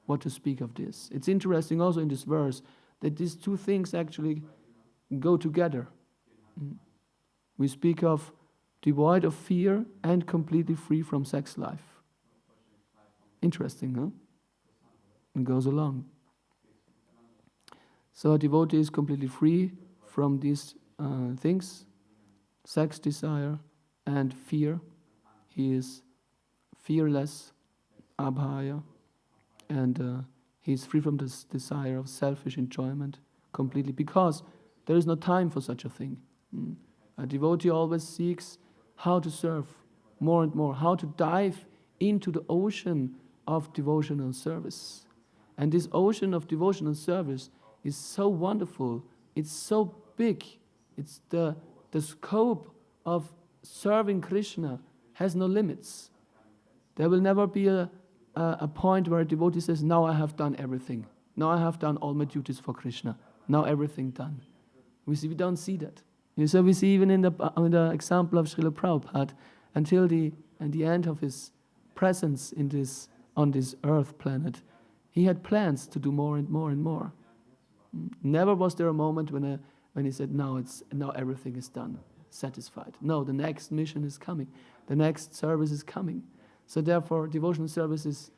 What to speak of this. It's interesting also in this verse that these two things actually go together. We speak of devoid of fear and completely free from sex life. Interesting, huh? It goes along. So a devotee is completely free from these things, sex desire and fear. He is fearless, abhaya, and he is free from this desire of selfish enjoyment completely, because there is no time for such a thing. A devotee always seeks how to serve more and more, how to dive into the ocean of devotional service. And this ocean of devotional service is so wonderful, it's so big, it's the scope of serving Krishna has no limits. There will never be a point where a devotee says, now I have done everything. Now I have done all my duties for Krishna. Now everything done. We don't see that. So we see even in the example of Srila Prabhupada, until the end of his presence on this earth planet, he had plans to do more and more and more. Never was there a moment when he said, now everything is done, satisfied. No, the next mission is coming. The next service is coming. So therefore, devotional service is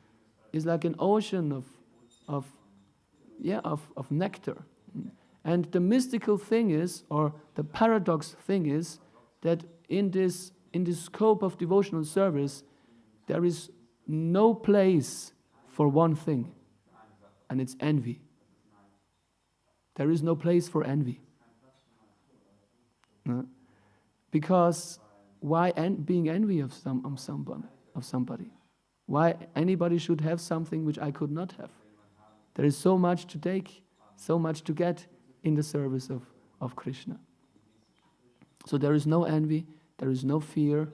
like an ocean of nectar. And the mystical thing is, or the paradox thing is, that in this scope of devotional service, there is no place for one thing, and it's envy. There is no place for envy. Because why being envy of somebody? Why anybody should have something which I could not have? There is so much to take, so much to get in the service of Krishna. So there is no envy, there is no fear,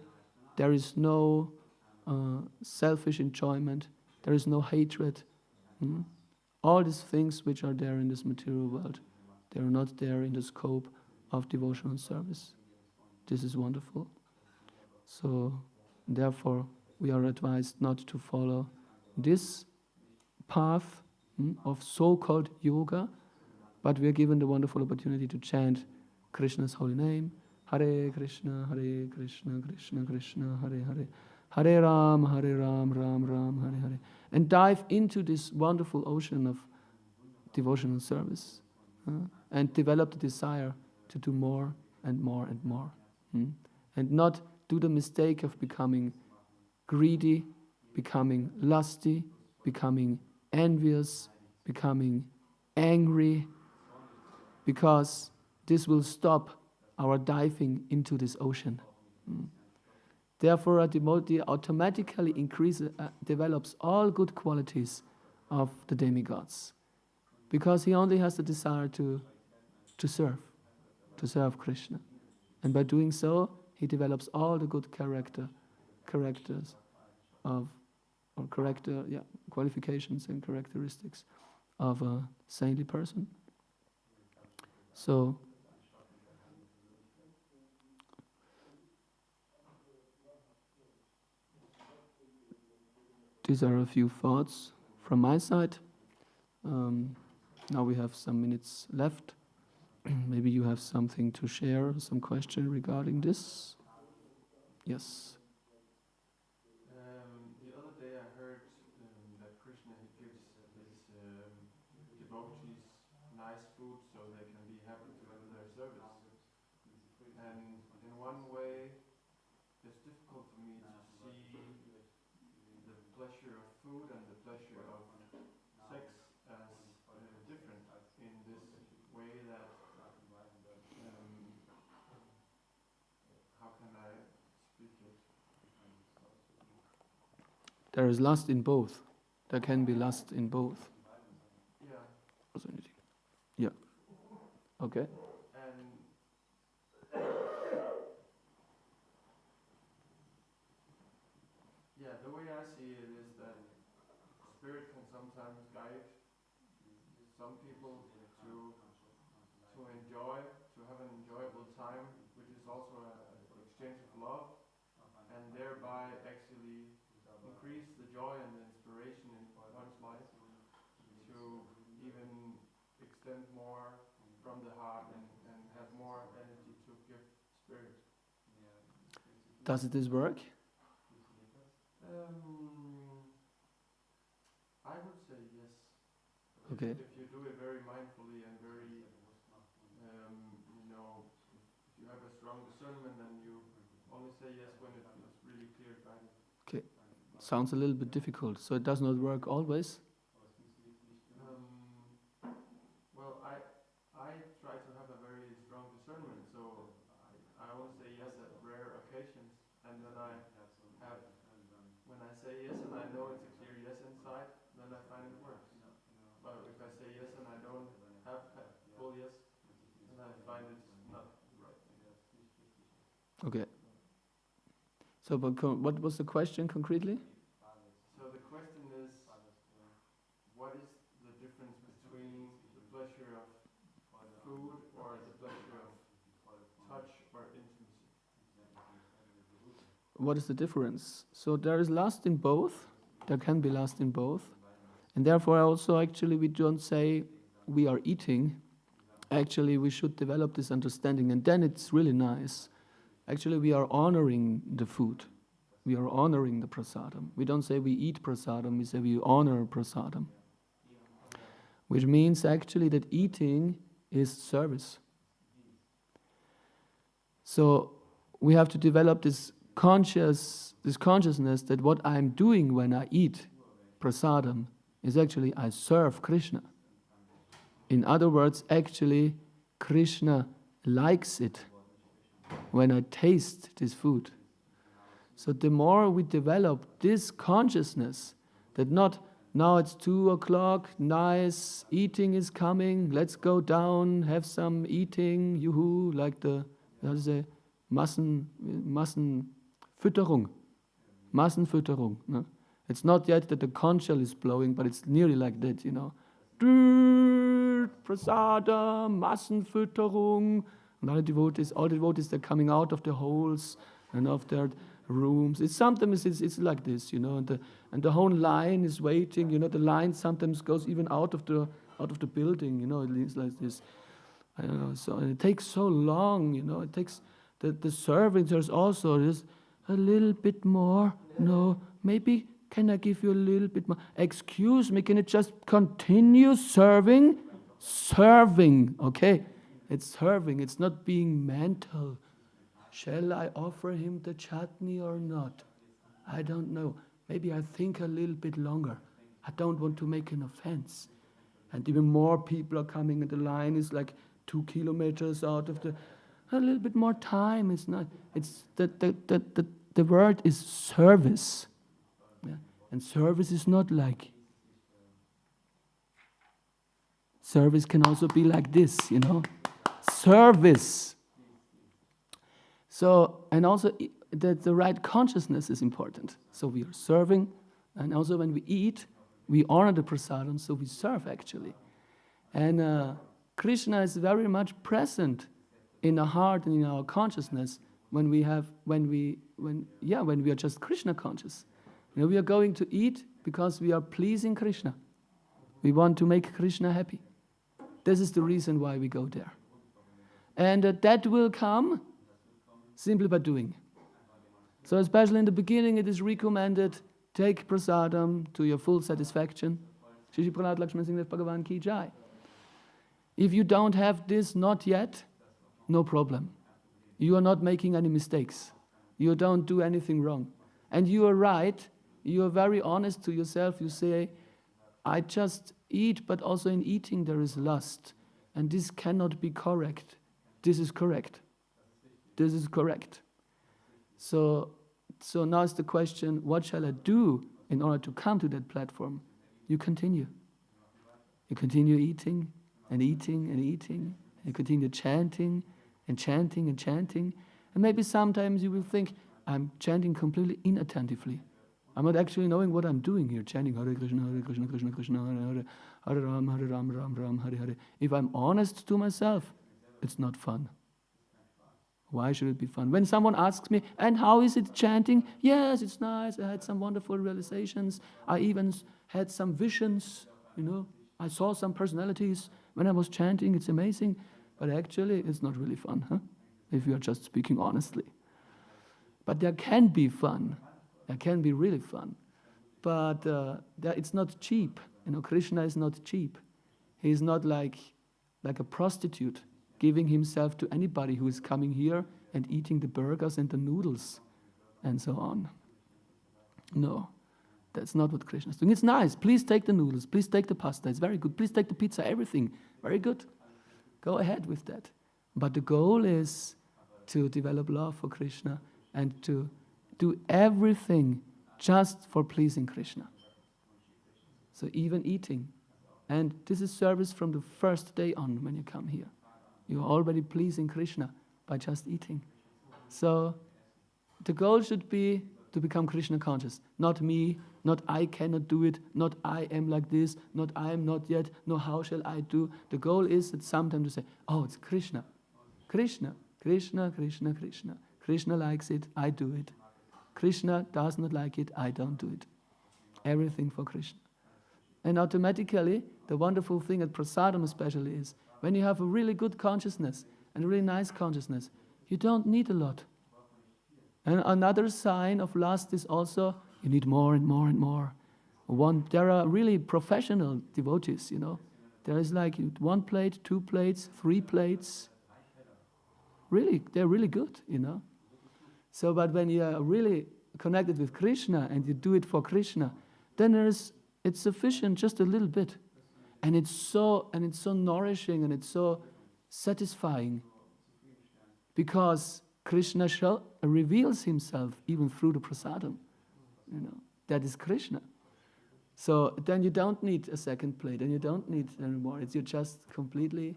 there is no selfish enjoyment, there is no hatred. All these things which are there in this material world, they are not there in the scope of devotional service. This is wonderful. So therefore we are advised not to follow this path of so-called yoga, but we are given the wonderful opportunity to chant Krishna's holy name, Hare Krishna, Krishna Krishna, Hare Hare, Hare Ram, Ram Ram, Hare Hare, and dive into this wonderful ocean of devotional service and develop the desire to do more and more and more. And not do the mistake of becoming greedy, becoming lusty, becoming envious, becoming angry, because this will stop our diving into this ocean. Therefore, a devotee automatically develops all good qualities of the demigods, because he only has the desire to serve Krishna. And by doing so, he develops all the good qualifications and characteristics of a saintly person. So, these are a few thoughts from my side. Now we have some minutes left. Maybe you have something to share, some question regarding this? Yes. devotees nice food so they can be happy to enter their service. And in one way, it's difficult for me to see the pleasure of food and the pleasure of sex as different in this way that how can I speak it? There is lust in both. There can be lust in both. Yeah. Yeah. Okay. And yeah, the way I see it is that spirit can sometimes guide some people to enjoy, to have an enjoyable time, which is also an exchange of love, and thereby actually increase the joy and the inspiration in one's life to even extend more from the heart and have more energy to give spirit. Does this work? I would say yes. Okay. If you do it very mindfully and very, if you have a strong discernment, then you only say yes when it feels really clear guided. Okay. Sounds a little bit difficult. So it does not work always? Well, I try to have a very strong discernment, so I only say yes at rare occasions, and then I have, when I say yes and I know it's a clear yes inside, then I find it works. But if I say yes and I don't have a full yes, then I find it's not right. Okay. So, but what was the question concretely? So the question is, what is the difference between the pleasure of food or the pleasure of touch or intimacy? What is the difference? So there is lust in both. There can be lust in both. And therefore also actually we don't say we are eating. Actually we should develop this understanding, and then it's really nice. Actually we are honoring the food. We are honoring the prasadam. We don't say we eat prasadam, we say we honor prasadam. Which means actually that eating is service. So we have to develop this consciousness that what I'm doing when I eat prasadam is actually I serve Krishna. In other words, actually Krishna likes it when I taste this food. So the more we develop this consciousness that not now it's 2 o'clock, nice, eating is coming, let's go down, have some eating, yoo-hoo, like the, how to say, Massenfütterung. No? It's not yet that the conch shell is blowing, but it's nearly like that, Prasadam, Massenfütterung. And all the devotees, they're coming out of the holes and of their rooms. It's sometimes it's like this, and the whole line is waiting. The line sometimes goes even out of the building. It's like this. I don't know. So and it takes so long. It takes the servants. There's also this a little bit more. No, maybe can I give you a little bit more? Excuse me, can it just continue serving? Serving, okay? It's serving. It's not being mental. Shall I offer him the chutney or not? I don't know. Maybe I think a little bit longer. I don't want to make an offense. And even more people are coming, and the line is like 2 kilometers out of the... A little bit more time. It's not... It's the word is service. Yeah? And service is not like... Service can also be like this, Service. So, and also the right consciousness is important. So we are serving, and also when we eat, we honor the prasadam, so we serve actually. And Krishna is very much present in our heart and in our consciousness when we are just Krishna conscious. We are going to eat because we are pleasing Krishna. We want to make Krishna happy. This is the reason why we go there. And that will come simply by doing. So especially in the beginning, it is recommended, take prasadam to your full satisfaction. Shri Prahlad Lakshman Singh Bhagavan ki jai. If you don't have this not yet, no problem. You are not making any mistakes. You don't do anything wrong. And you are right. You are very honest to yourself. You say, I just eat, but also in eating there is lust. And this cannot be correct. This is correct. This is correct. So now is the question, what shall I do in order to come to that platform? You continue. You continue eating and eating and eating. You continue chanting and chanting and chanting. And maybe sometimes you will think, I'm chanting completely inattentively. I'm not actually knowing what I'm doing here, chanting Hare Krishna, Krishna, Krishna, Hare Hare, Hare Ram, Ram, Ram, Hare Hare. If I'm honest to myself, it's not fun. Why should it be fun? When someone asks me, and how is it chanting? Yes, it's nice. I had some wonderful realizations. I even had some visions, I saw some personalities when I was chanting. It's amazing. But actually, it's not really fun, if you are just speaking honestly. But there can be fun. There can be really fun. But it's not cheap. Krishna is not cheap. He is not like a prostitute giving himself to anybody who is coming here and eating the burgers and the noodles and so on. No, that's not what Krishna is doing. It's nice. Please take the noodles. Please take the pasta. It's very good. Please take the pizza, everything. Very good. Go ahead with that. But the goal is to develop love for Krishna and to do everything just for pleasing Krishna. So even eating. And this is service from the first day on when you come here. You are already pleasing Krishna by just eating. So the goal should be to become Krishna conscious. Not me, not I cannot do it, not I am like this, not I am not yet, no how shall I do. The goal is that sometimes to say, oh, it's Krishna. Krishna, Krishna, Krishna, Krishna. Krishna likes it, I do it. Krishna does not like it, I don't do it. Everything for Krishna. And automatically, the wonderful thing at prasadam especially is, when you have a really good consciousness and a really nice consciousness, you don't need a lot. And another sign of lust is also, you need more and more and more. There are really professional devotees, There is like 1 plate, 2 plates, 3 plates. Really, they're really good, So, but when you are really connected with Krishna and you do it for Krishna, then it's sufficient, just a little bit. And it's so nourishing and it's so satisfying because Krishna reveals himself even through the prasadam. That is Krishna. So then you don't need a second plate and you don't need anymore. You're just completely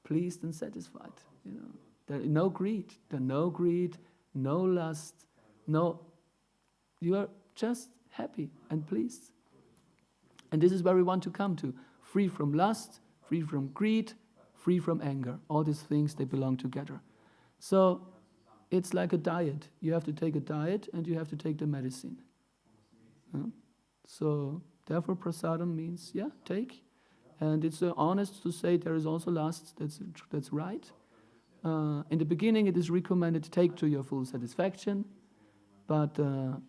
pleased and satisfied. There's no greed, no lust, you are just happy and pleased. And this is where we want to come to. Free from lust, free from greed, free from anger. All these things, they belong together. So it's like a diet. You have to take a diet and you have to take the medicine. So therefore prasadam means, take. And it's honest to say there is also lust, that's right. In the beginning it is recommended to take to your full satisfaction. But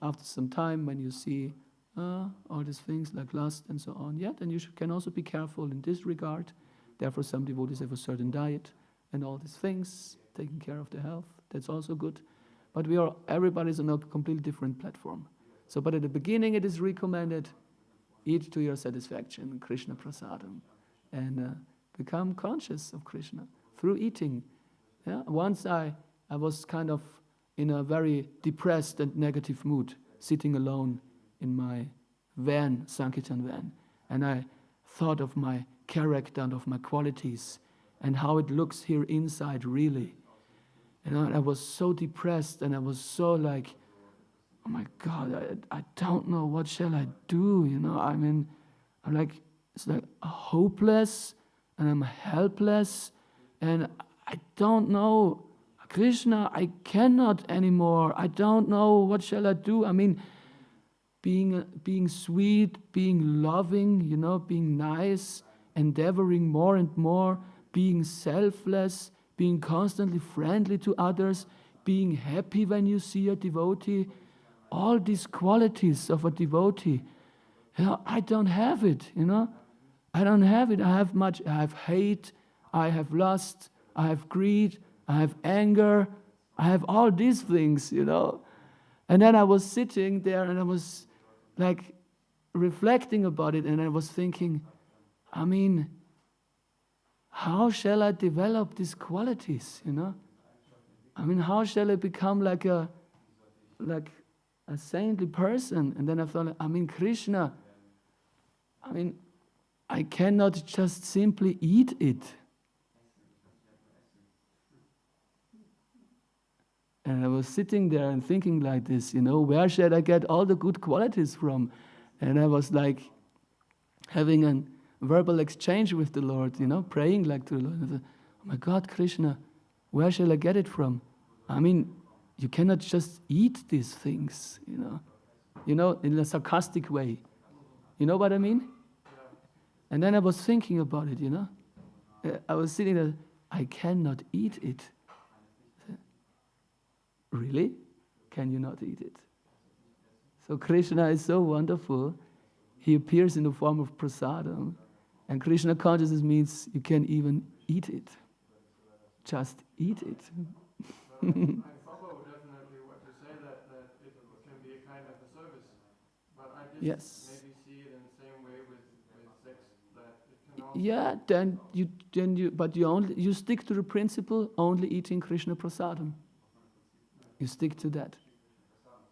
after some time when you see all these things like lust and so on, then you can also be careful in this regard. Therefore, some devotees have a certain diet and all these things, taking care of their health. That's also good. But everybody's on a completely different platform. So, but at the beginning, it is recommended, eat to your satisfaction, Krishna prasadam, and become conscious of Krishna through eating. Once I was kind of in a very depressed and negative mood, sitting alone in my van, Sankirtan van, and I thought of my character and of my qualities and how it looks here inside really. And I was so depressed and I was so like, oh my God, I don't know, what shall I do, I'm like, it's like hopeless and I'm helpless and I don't know, Krishna, I cannot anymore, I don't know, what shall I do? Being sweet, being loving, being nice, endeavoring more and more, being selfless, being constantly friendly to others, being happy when you see a devotee, all these qualities of a devotee, I don't have it, I don't have it. I have hate, I have lust, I have greed, I have anger, I have all these things, you know. And then I was sitting there and I was like reflecting about it, and I was thinking, I mean, how shall I develop these qualities, you know? I mean, how shall I become like a saintly person? And then I thought, I mean, Krishna, I mean, I cannot just simply eat it. And I was sitting there and thinking like this, you know, where should I get all the good qualities from? And I was like having a verbal exchange with the Lord, you know, praying like to the Lord. I thought, oh my God, Krishna, where shall I get it from? I mean, you cannot just eat these things, you know, in a sarcastic way. You know what I mean? And then I was thinking about it, you know. I was sitting there, I cannot eat it. Really? Can you not eat it? So Krishna is so wonderful. He appears in the form of prasadam. And Krishna consciousness means you can even eat it. Just eat it. I follow definitely what you say, that it can be a kind of a service. But I just maybe see it in the same way with sex, that it can also... Yeah, but you stick to the principle only eating Krishna prasadam. You stick to that.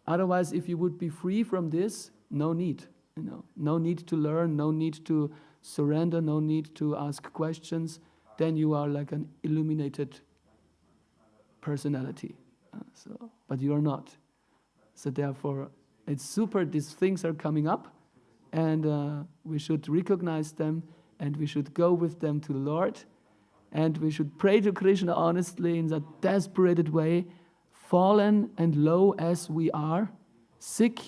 Otherwise, if you would be free from this, no need. You know, no need to learn, no need to surrender, no need to ask questions. Then you are like an illuminated personality. But you are not. So therefore, it's super. These things are coming up, and we should recognize them, and we should go with them to the Lord, and we should pray to Krishna honestly in a desperate way. Fallen and low as we are, sick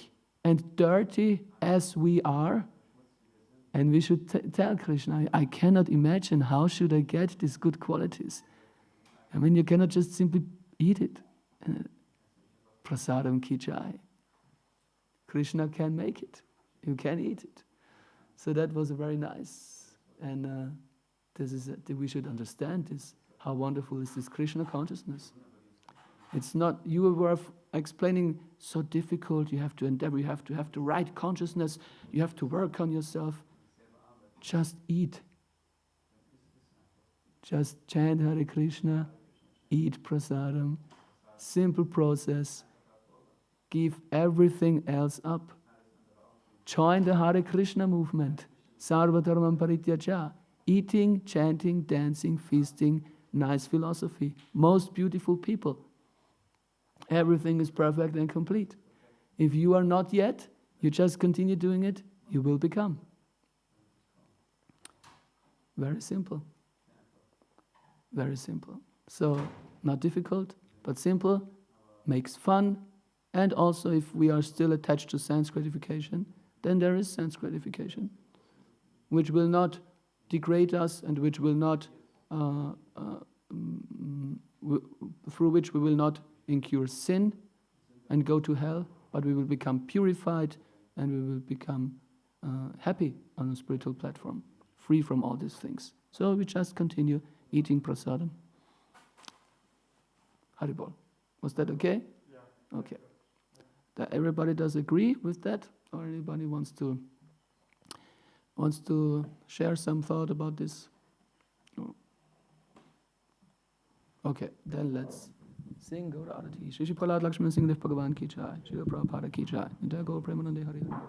and dirty as we are, and we should tell Krishna, I cannot imagine how should I get these good qualities. I mean, you cannot just simply eat it. Prasadam ki jai. Krishna can make it. You can eat it. So that was very nice. And this is we should understand this. How wonderful is this Krishna consciousness? It's not, you were explaining, so difficult, you have to endeavor, you have to have the right consciousness, you have to work on yourself. Just eat. Just chant Hare Krishna, eat prasadam. Simple process. Give everything else up. Join the Hare Krishna movement. Sarva dharmam parityaja. Eating, chanting, dancing, feasting, nice philosophy. Most beautiful people. Everything is perfect and complete. If you are not yet, you just continue doing it, you will become. Very simple. Very simple. So, not difficult, but simple, makes fun, and also if we are still attached to sense gratification, then there is sense gratification, which will not degrade us and which will not, through which we will not incur sin and go to hell, but we will become purified and we will become happy on a spiritual platform, free from all these things. So we just continue eating prasadam. Haribol. Was that okay? Yeah. Okay. That everybody does agree with that, or anybody wants to share some thought about this? No. Okay, then let's sing Gaur Arati. Shri Prahlad Lakshman Singh Dev Bhagavan ki jai. Shri Prabhupada ki jai. Jai Gaur Premanande Hari Hari.